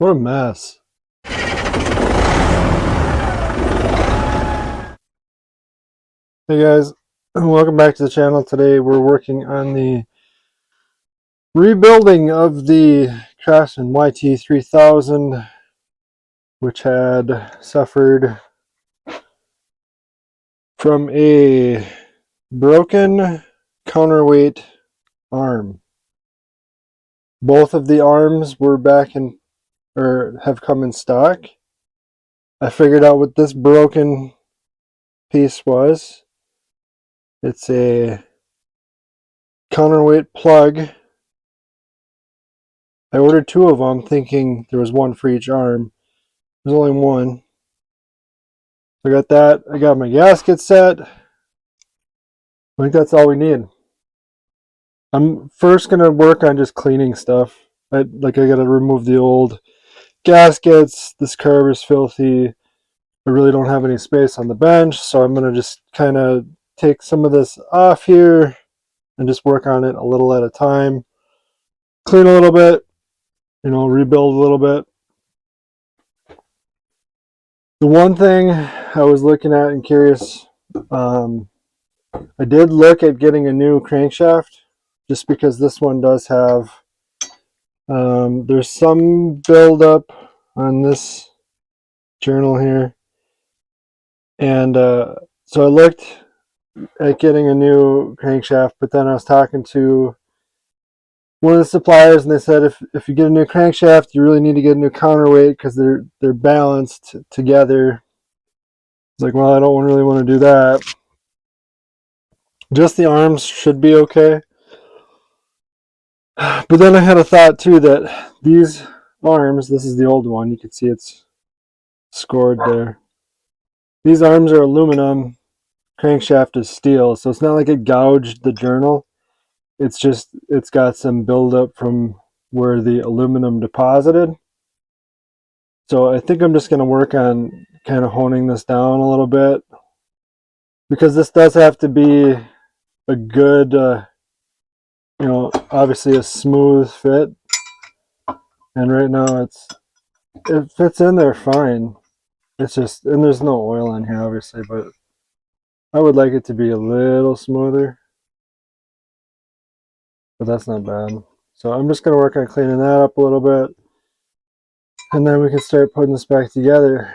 What a mess. Hey guys, welcome back to the channel. Today we're working on the rebuilding of the Craftsman YT3000, which had suffered from a broken counterweight arm. Both of the arms were back in, or have come in stock. I figured out what this broken piece was. It's a counterweight plug. I ordered two of them thinking there was one for each arm. There's only one. I got that. I got my gasket set. I think that's all we need. I'm first going to work on just cleaning stuff. I got to remove the old gaskets. This curve is filthy. I really don't have any space on the bench, so I'm going to just kind of take some of this off here and just work on it a little at a time. Clean a little bit, rebuild a little bit. The one thing I was looking at and curious, I did look at getting a new crankshaft just because this one does have, there's some buildup on this journal here. And so I looked at getting a new crankshaft, but then I was talking to one of the suppliers and they said if you get a new crankshaft, you really need to get a new counterweight because they're balanced together. It's like, well, I don't really want to do that. Just the arms should be okay. But then I had a thought too that these arms, this is the old one, you can see it's scored there. These arms are aluminum, crankshaft is steel, so it's not like it gouged the journal. It's just, it's got some buildup from where the aluminum deposited. So I think I'm just going to work on kind of honing this down a little bit, because this does have to be a good, obviously a smooth fit. And right now it fits in there fine. It's just, and there's no oil in here obviously, but I would like it to be a little smoother. But that's not bad. So I'm just going to work on cleaning that up a little bit. And then we can start putting this back together.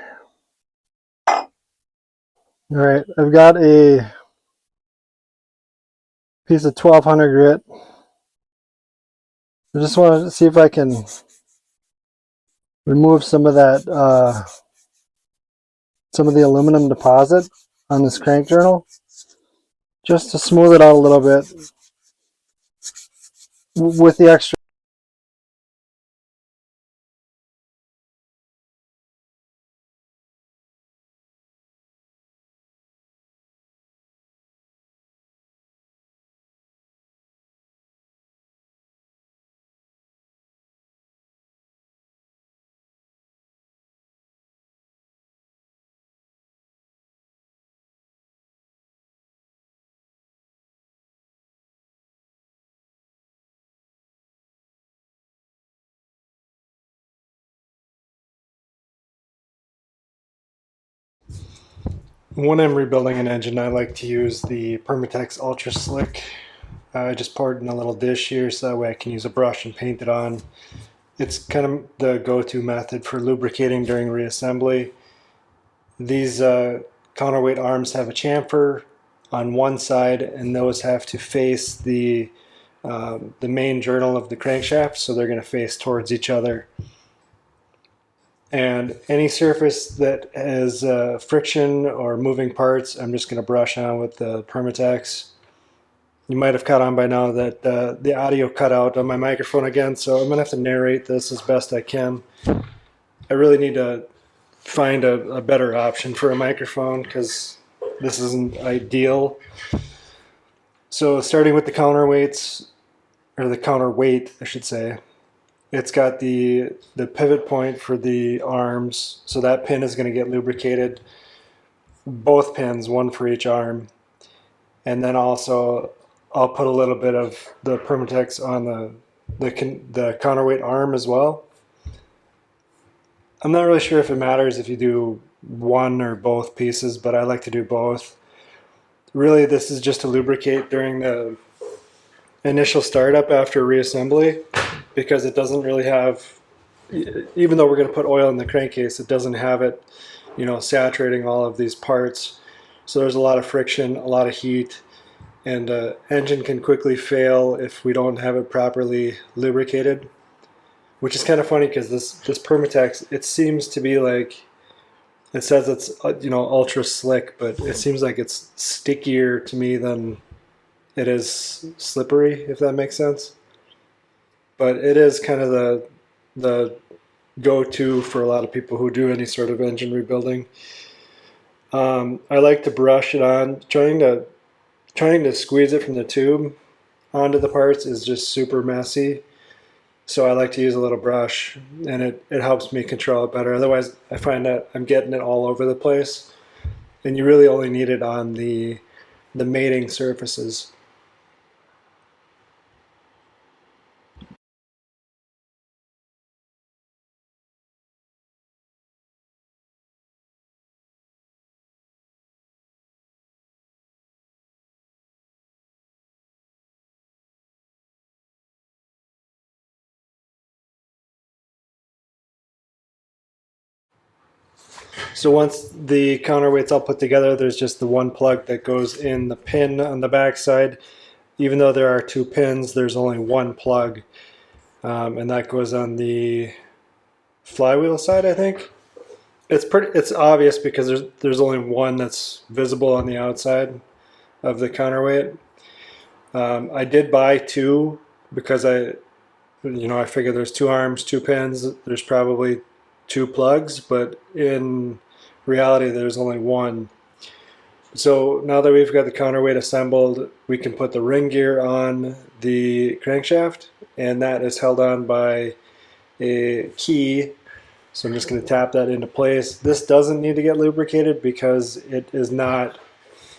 Alright, I've got a piece of 1200 grit. I just want to see if I can remove some of that, some of the aluminum deposit on this crank journal. Just to smooth it out a little bit with the extra. When I'm rebuilding an engine, I like to use the Permatex Ultra Slick. I just poured in a little dish here so that way I can use a brush and paint it on. It's kind of the go-to method for lubricating during reassembly. These counterweight arms have a chamfer on one side, and those have to face the main journal of the crankshaft, so they're going to face towards each other. And any surface that has friction or moving parts, I'm just going to brush on with the Permatex. You might have caught on by now that the audio cut out on my microphone again, so I'm going to have to narrate this as best I can. I really need to find a better option for a microphone because this isn't ideal. So starting with the counterweights, or the counterweight, I should say. It's got the pivot point for the arms, so that pin is going to get lubricated. Both pins, one for each arm. And then also I'll put a little bit of the Permatex on the counterweight arm as well. I'm not really sure if it matters if you do one or both pieces, but I like to do both. Really, this is just to lubricate during the initial startup after reassembly because it doesn't really have, even though we're going to put oil in the crankcase, it doesn't have it, saturating all of these parts. So there's a lot of friction, a lot of heat, and engine can quickly fail if we don't have it properly lubricated. Which is kind of funny because this Permatex, it seems to be like it says it's ultra slick, but it seems like it's stickier to me than it is slippery, if that makes sense. But it is kind of the go-to for a lot of people who do any sort of engine rebuilding. I like to brush it on. Trying to squeeze it from the tube onto the parts is just super messy. So I like to use a little brush, and it helps me control it better. Otherwise, I find that I'm getting it all over the place, and you really only need it on the mating surfaces. So once the counterweight's all put together, there's just the one plug that goes in the pin on the back side. Even though there are two pins, there's only one plug, and that goes on the flywheel side, I think. It's obvious because there's only one that's visible on the outside of the counterweight. I did buy two because I figure there's two arms, two pins. There's probably two plugs, but in reality, there's only one. So now that we've got the counterweight assembled, we can put the ring gear on the crankshaft, and that is held on by a key. So I'm just going to tap that into place. This doesn't need to get lubricated because it is not,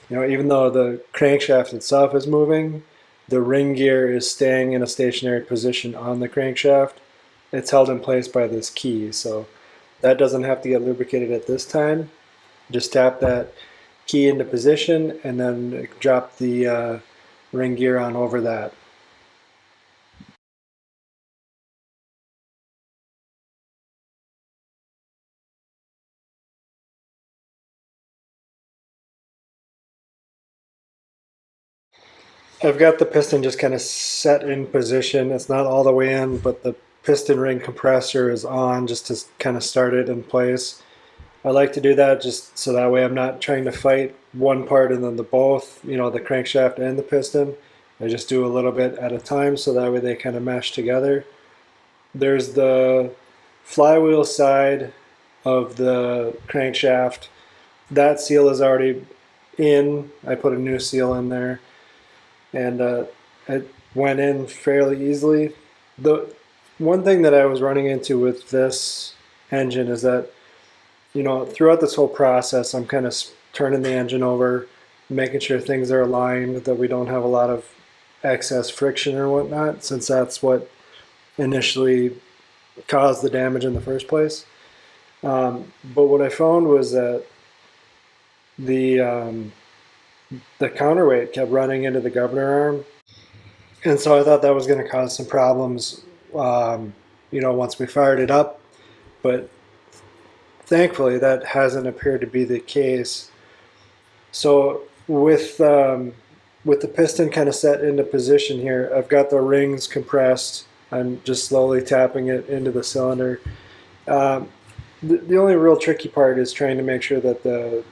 even though the crankshaft itself is moving, the ring gear is staying in a stationary position on the crankshaft. It's held in place by this key, so that doesn't have to get lubricated at this time. Just tap that key into position and then drop the ring gear on over that. I've got the piston just kind of set in position. It's not all the way in, but the piston ring compressor is on just to kind of start it in place. I like to do that just so that way I'm not trying to fight one part and then the both, the crankshaft and the piston. I just do a little bit at a time so that way they kind of mesh together. There's the flywheel side of the crankshaft. That seal is already in. I put a new seal in there, and it went in fairly easily. The one thing that I was running into with this engine is that throughout this whole process, I'm kind of turning the engine over, making sure things are aligned, that we don't have a lot of excess friction or whatnot, since that's what initially caused the damage in the first place. But what I found was that the um, the counterweight kept running into the governor arm, and so I thought that was going to cause some problems. Once we fired it up, but thankfully that hasn't appeared to be the case. So with the piston kind of set into position here, I've got the rings compressed. I'm just slowly tapping it into the cylinder. Um, the only real tricky part is trying to make sure that the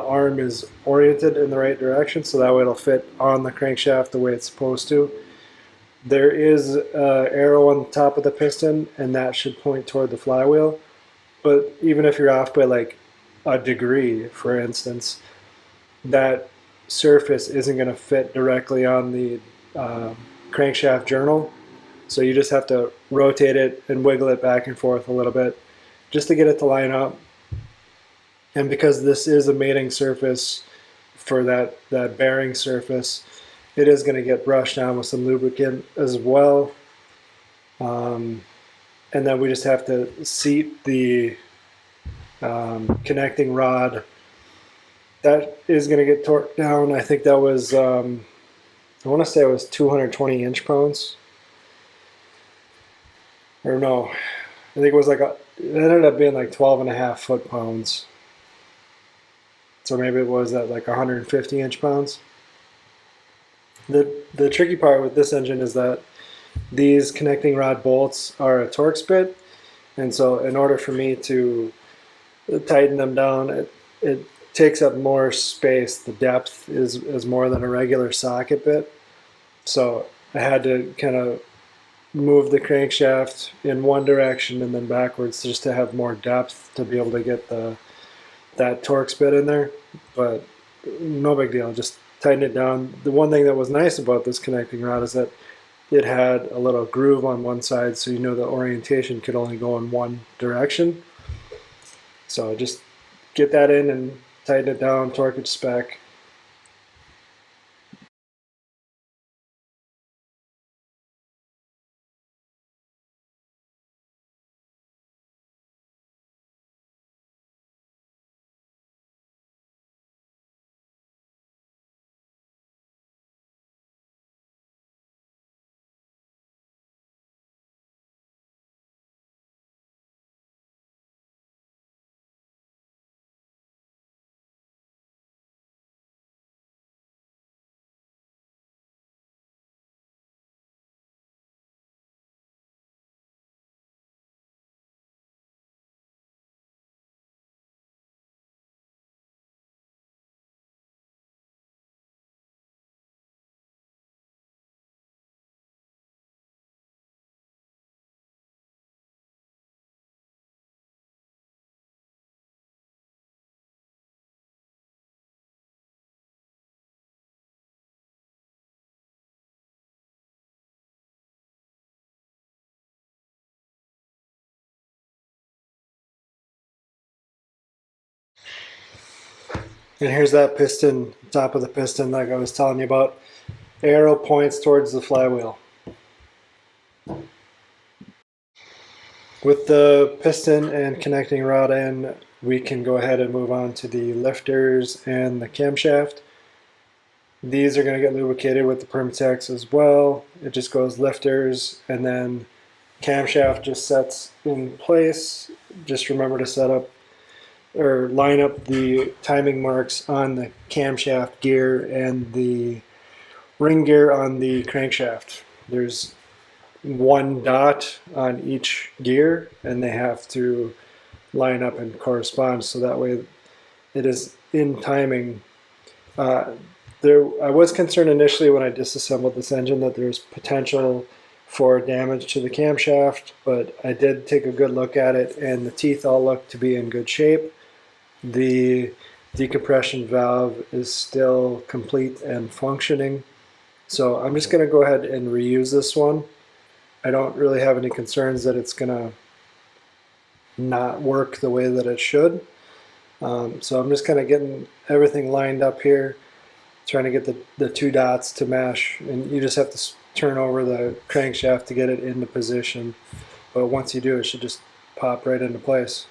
arm is oriented in the right direction so that way it'll fit on the crankshaft the way it's supposed to. There is an arrow on the top of the piston, and that should point toward the flywheel. But even if you're off by like a degree, for instance, that surface isn't going to fit directly on the crankshaft journal. So you just have to rotate it and wiggle it back and forth a little bit just to get it to line up. And because this is a mating surface for that bearing surface, it is going to get brushed down with some lubricant as well. Um, and then we just have to seat the connecting rod. That is going to get torqued down. I think that was, I want to say it was 220 inch-pounds. Or no, I think it was like, it ended up being like 12 and a half foot-pounds. So maybe it was at like 150 inch-pounds. The tricky part with this engine is that these connecting rod bolts are a Torx bit, and so in order for me to tighten them down, it takes up more space. The depth is more than a regular socket bit, so I had to kind of move the crankshaft in one direction and then backwards just to have more depth to be able to get that Torx bit in there. But no big deal, just tighten it down. The one thing that was nice about this connecting rod is that it had a little groove on one side, so you know the orientation could only go in one direction. So just get that in and tighten it down, torque it to spec. And here's that piston, top of the piston, like I was telling you about. Arrow points towards the flywheel. With the piston and connecting rod in, we can go ahead and move on to the lifters and the camshaft. These are going to get lubricated with the Permatex as well. It just goes lifters, and then camshaft just sets in place. Just remember to set up or line up the timing marks on the camshaft gear and the ring gear on the crankshaft. There's one dot on each gear, and they have to line up and correspond, so that way it is in timing. I was concerned initially when I disassembled this engine that there's potential for damage to the camshaft, but I did take a good look at it, and the teeth all look to be in good shape. The decompression valve is still complete and functioning, so I'm just going to go ahead and reuse this one. I don't really have any concerns that it's going to not work the way that it should. So I'm just kind of getting everything lined up here, trying to get the two dots to mesh, and you just have to turn over the crankshaft to get it into position. But once you do, it should just pop right into place.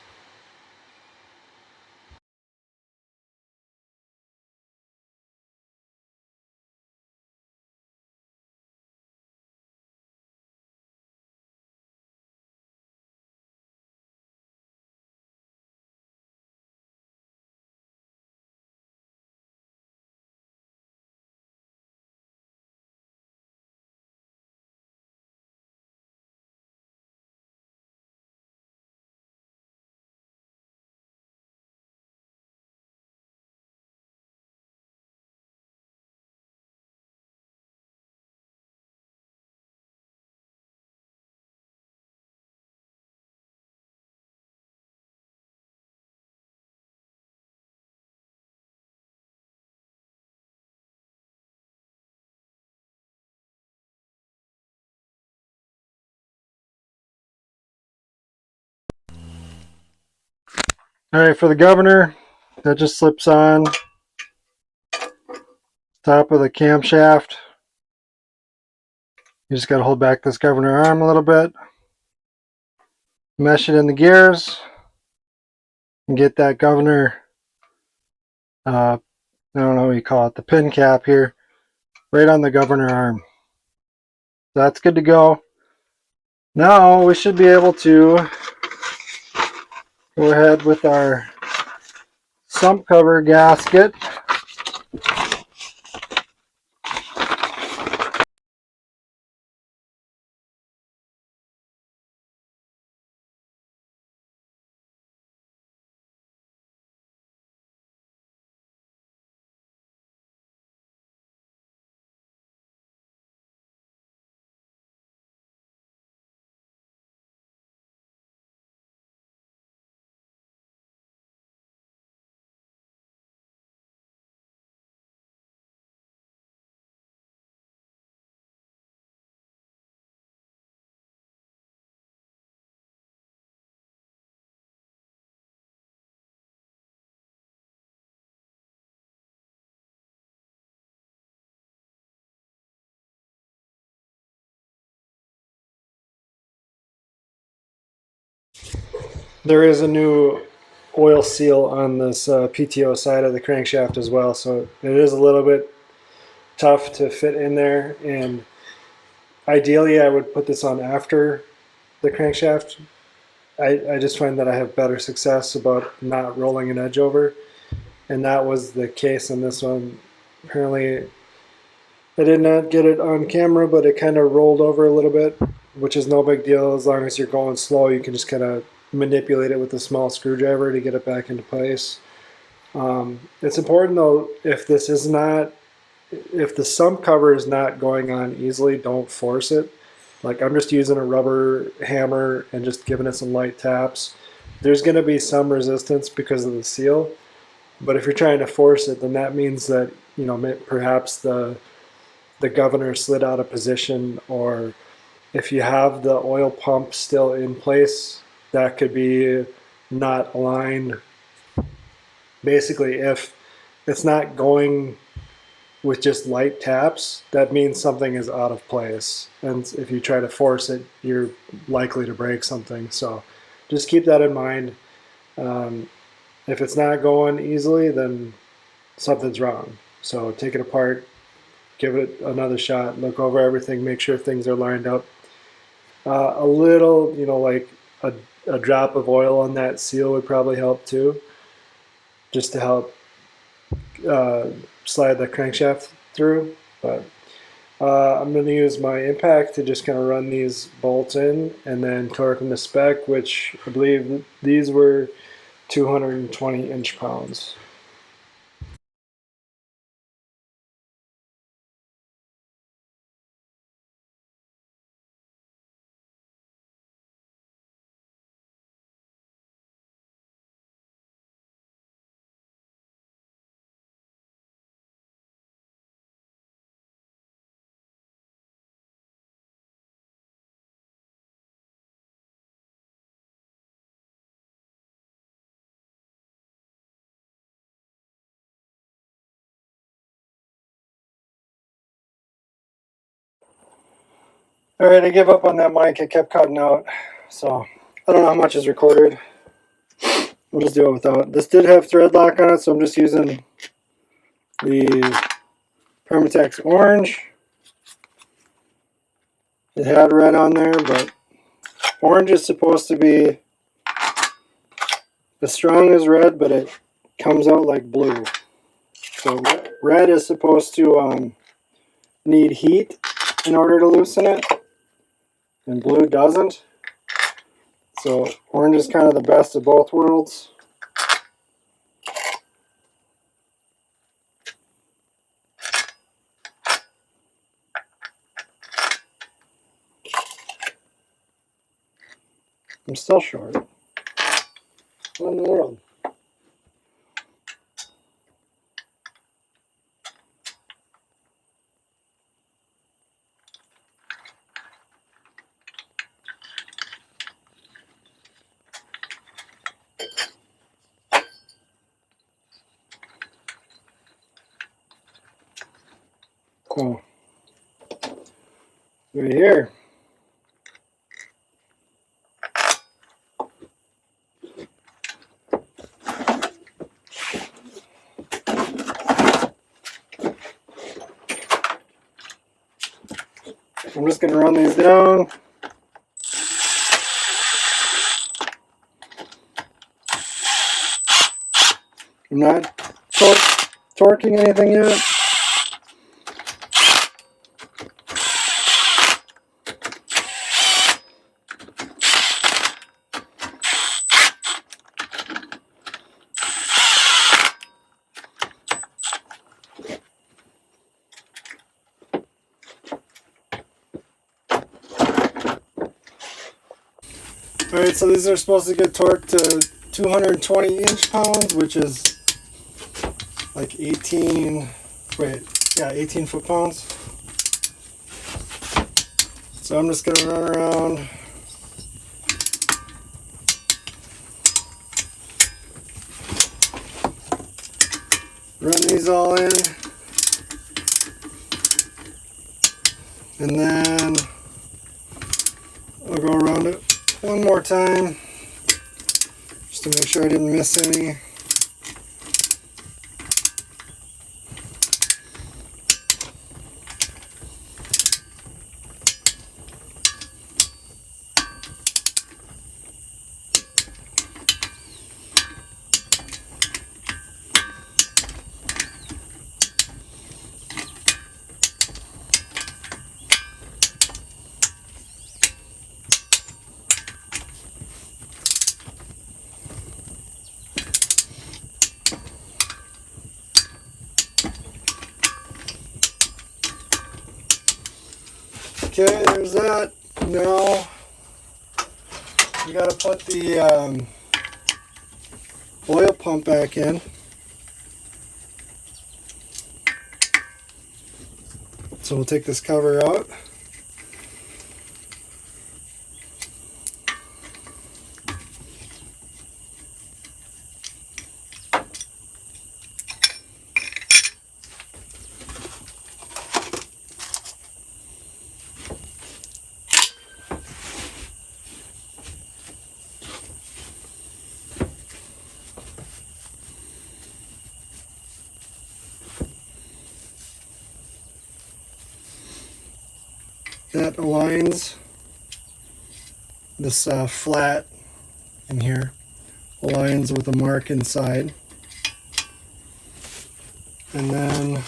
All right, for the governor, that just slips on top of the camshaft. You just got to hold back this governor arm a little bit. mesh it in the gears and get that governor, I don't know what you call it, the pin cap here, right on the governor arm. That's good to go. Now we should be able to go ahead with our sump cover gasket. There is a new oil seal on this PTO side of the crankshaft as well, so it is a little bit tough to fit in there, and ideally I would put this on after the crankshaft. I just find that I have better success about not rolling an edge over, and that was the case in this one. Apparently I did not get it on camera, but it kind of rolled over a little bit, which is no big deal. As long as you're going slow, you can just kind of manipulate it with a small screwdriver to get it back into place. It's important though, if the sump cover is not going on easily, don't force it. Like, I'm just using a rubber hammer and just giving it some light taps. There's going to be some resistance because of the seal, but if you're trying to force it, then that means that, you know, perhaps the governor slid out of position, or if you have the oil pump still in place, that could be not aligned. Basically, if it's not going with just light taps, that means something is out of place. And if you try to force it, you're likely to break something. So just keep that in mind. If it's not going easily, then something's wrong. So take it apart, give it another shot, look over everything, make sure things are lined up. A little, you know, like a drop of oil on that seal would probably help too, just to help slide the crankshaft through. But I'm going to use my impact to just kind of run these bolts in and then torque them to spec, which I believe these were 220 inch-pounds. All right, I give up on that mic. It kept cutting out. So I don't know how much is recorded. We'll just do it without. This did have thread lock on it, so I'm just using the Permatex orange. It had red on there, but orange is supposed to be as strong as red, but it comes out like blue. So red is supposed to need heat in order to loosen it, and blue doesn't. So orange is kind of the best of both worlds. I'm still short. What in the world? So right here, I'm just going to run these down. I'm not torquing anything yet. Alright, so these are supposed to get torqued to 220 inch-pounds, which is like 18 foot-pounds. So I'm just going to run around. Run these all in. And then I'll go around it one more time just to make sure I didn't miss any. Okay, there's that. Now we got to put the oil pump back in. So we'll take this cover out. That aligns this flat in here, aligns with a mark inside. And then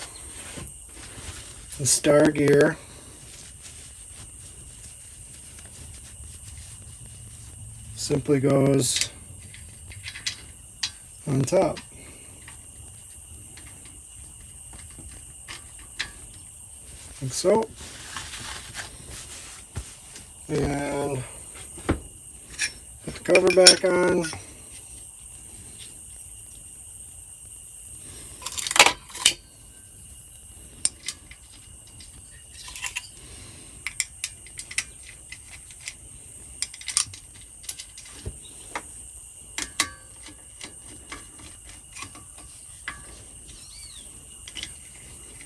the star gear simply goes on top. Like so. And put the cover back on.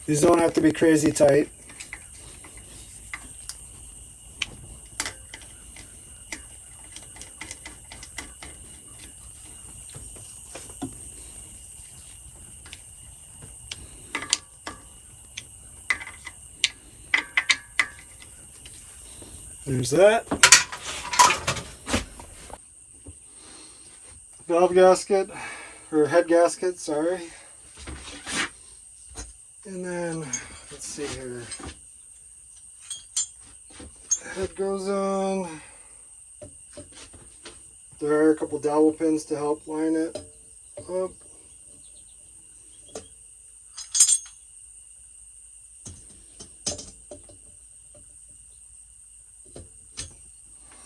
These don't have to be crazy tight. There's that. Valve gasket, or head gasket, sorry. And then, let's see here. Head goes on. There are a couple dowel pins to help line it up.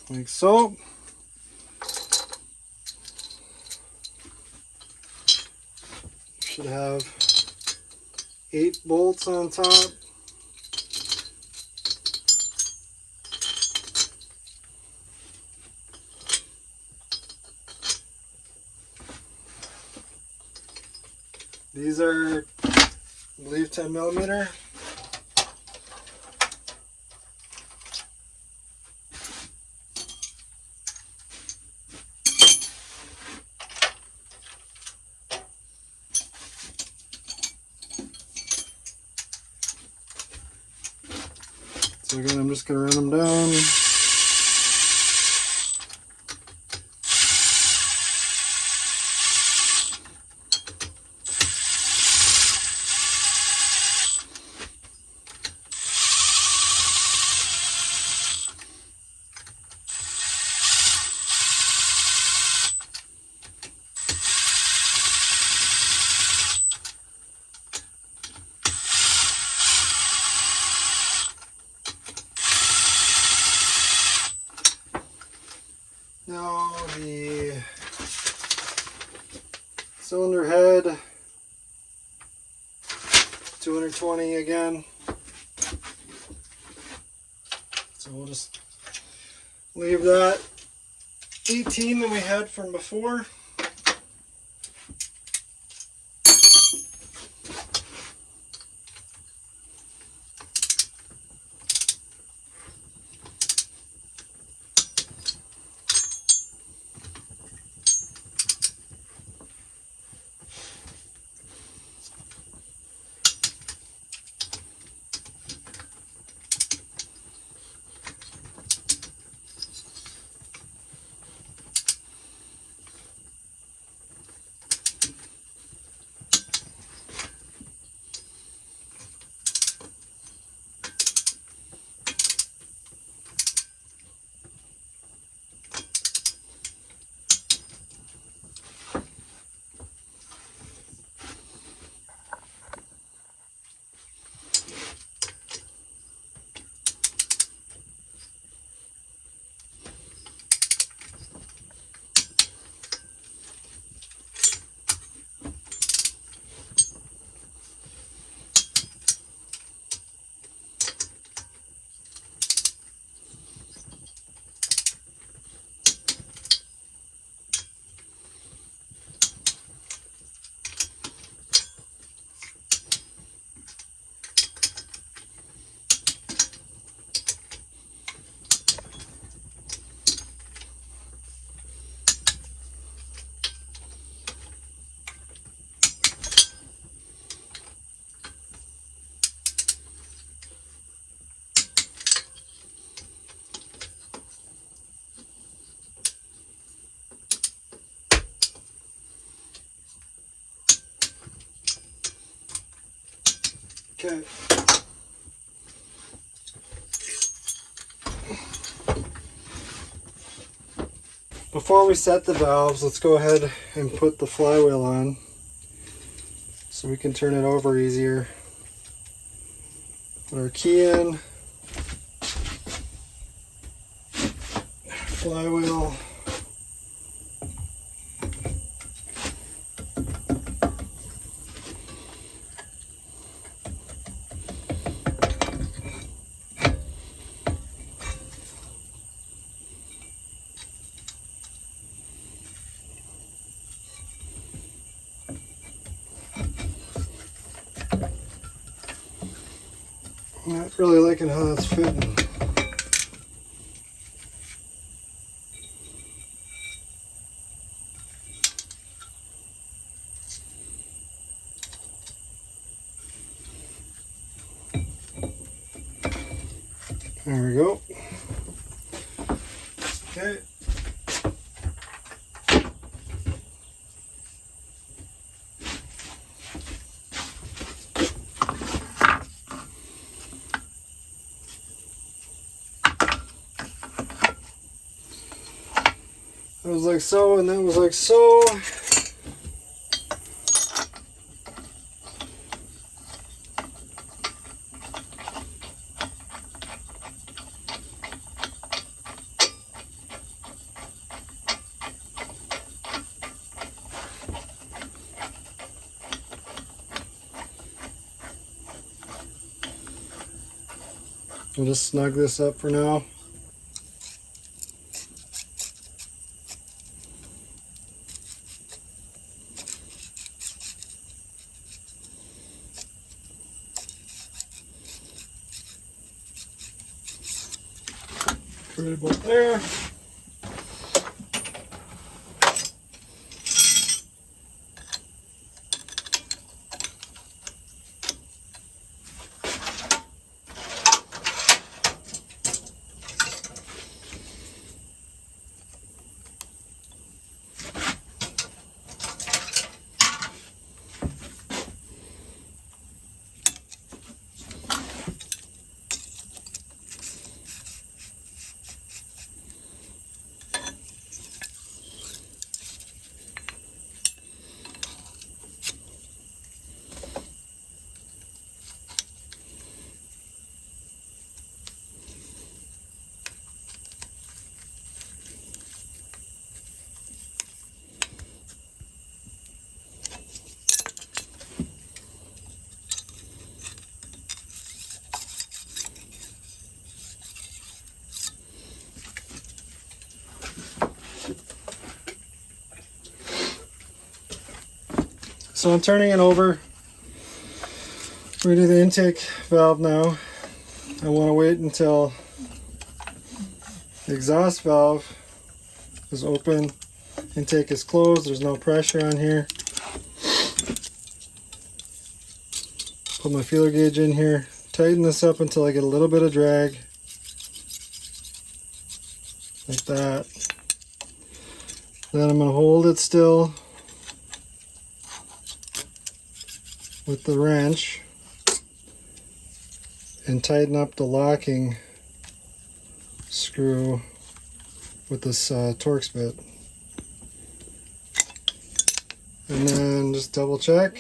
Like so. Should have 8 bolts on top. These are, I believe, 10 millimeter. So again, I'm just going to run them down. Now the cylinder head, 220 again. So we'll just leave that 18 that we had from before. Okay. Before we set the valves, let's go ahead and put the flywheel on so we can turn it over easier. Put our key in, flywheel. Not really liking how that's fitting. There we go. Okay. It was like so, and that was like so. We'll just snug this up for now. Put it about there. So I'm turning it over. We're going to do the intake valve now. I want to wait until the exhaust valve is open, intake is closed, there's no pressure on here. Put my feeler gauge in here, tighten this up until I get a little bit of drag, like that. Then I'm going to hold it still with the wrench and tighten up the locking screw with this Torx bit. And then just double check.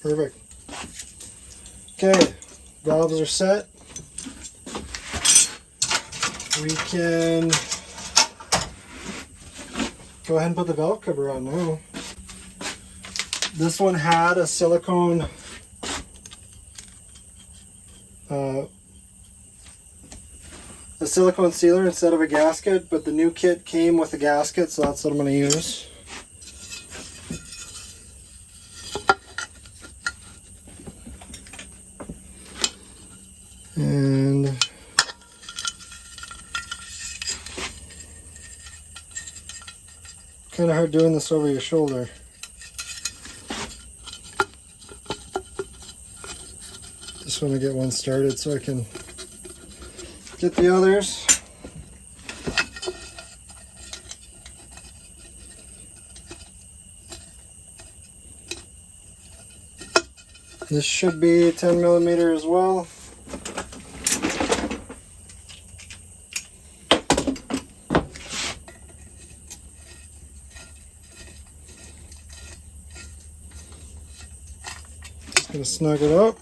Perfect. Okay, valves are set. We can go ahead and put the valve cover on now. This one had a silicone sealer instead of a gasket, but the new kit came with a gasket, so that's what I'm going to use. And kind of hard doing this over your shoulder. Just want to get one started so I can get the others. This should be 10 millimeter as well. Just gonna snug it up.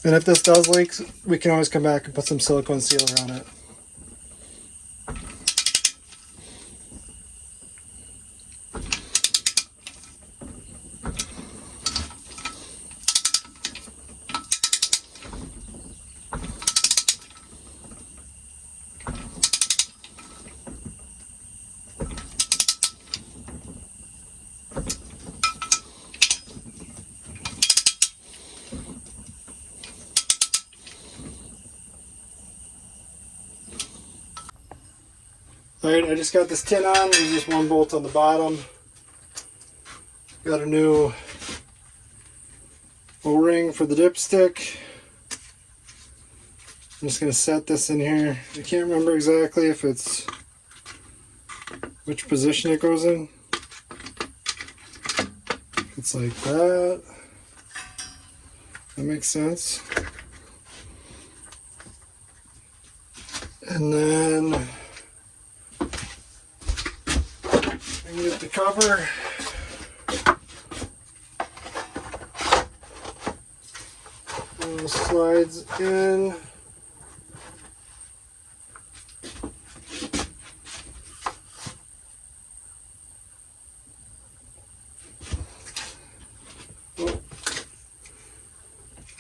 And if this does leak, we can always come back and put some silicone sealer on it. Alright, I just got this tin on. There's just one bolt on the bottom. Got a new O-ring for the dipstick. I'm just going to set this in here. I can't remember exactly if it's which position it goes in. It's like that. That makes sense. And then get the cover. And it slides in. Oh.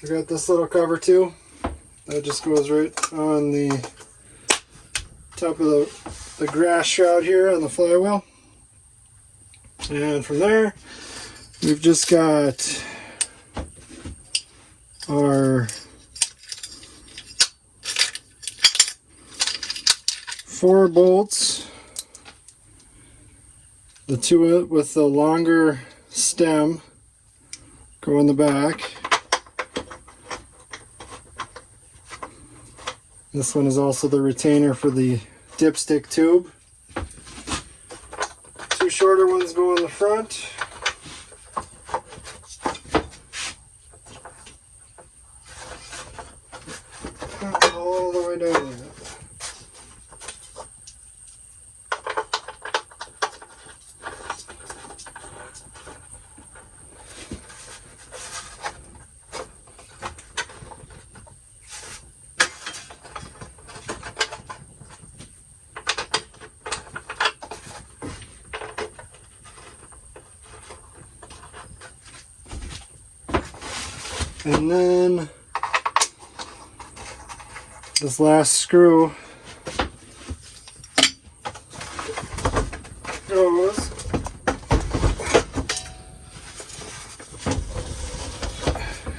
I got this little cover too. That just goes right on the top of the grass shroud here on the flywheel. And from there, we've just got our 4 bolts, the 2 with the longer stem go in the back. This one is also the retainer for the dipstick tube. 2 shorter ones go in the front. all the way down there. And then this last screw goes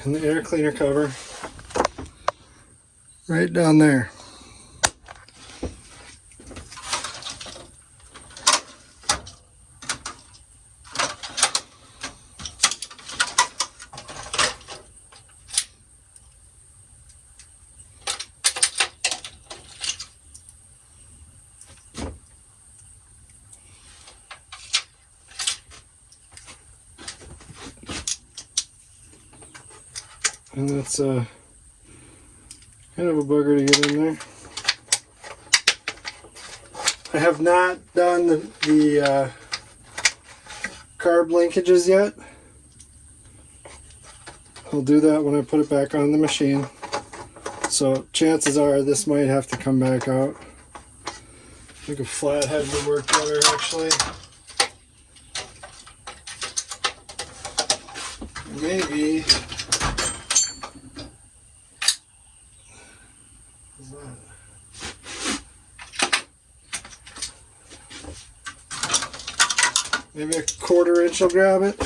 in the air cleaner cover right down there. And that's kind of a bugger to get in there. I have not done the carb linkages yet. I'll do that when I put it back on the machine. So chances are this might have to come back out. I think a flathead would work better actually. Maybe. Maybe a 1/4 inch will grab it.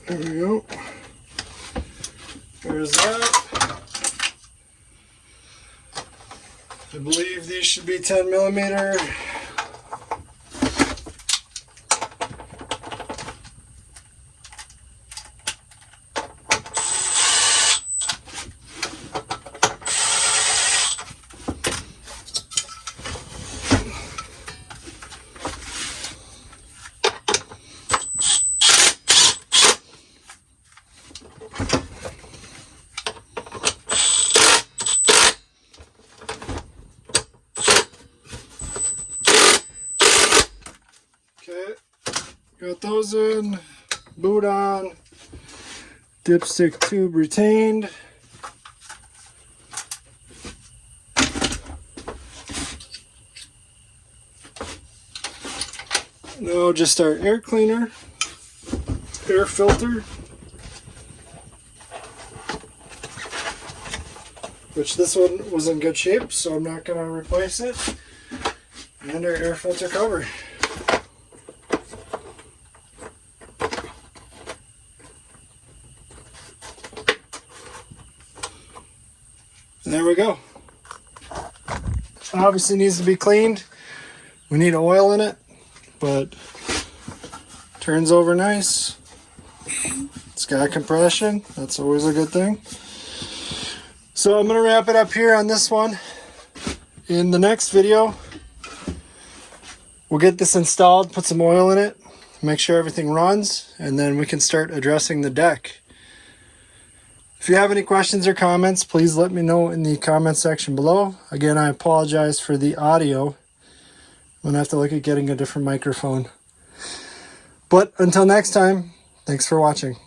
There we go. There's that. I believe these should be 10mm. Okay, got those in, boot on, dipstick tube retained. Now just our air cleaner, air filter, which this one was in good shape, so I'm not going to replace it, and our air filter cover. And there we go. Obviously needs to be cleaned. We need oil in it, but turns over nice. It's got compression. That's always a good thing. So I'm going to wrap it up here on this one. In the next video, we'll get this installed, put some oil in it, make sure everything runs, and then we can start addressing the deck. If you have any questions or comments, please let me know in the comment section below. Again, I apologize for the audio. I'm going to have to look at getting a different microphone. But until next time, thanks for watching.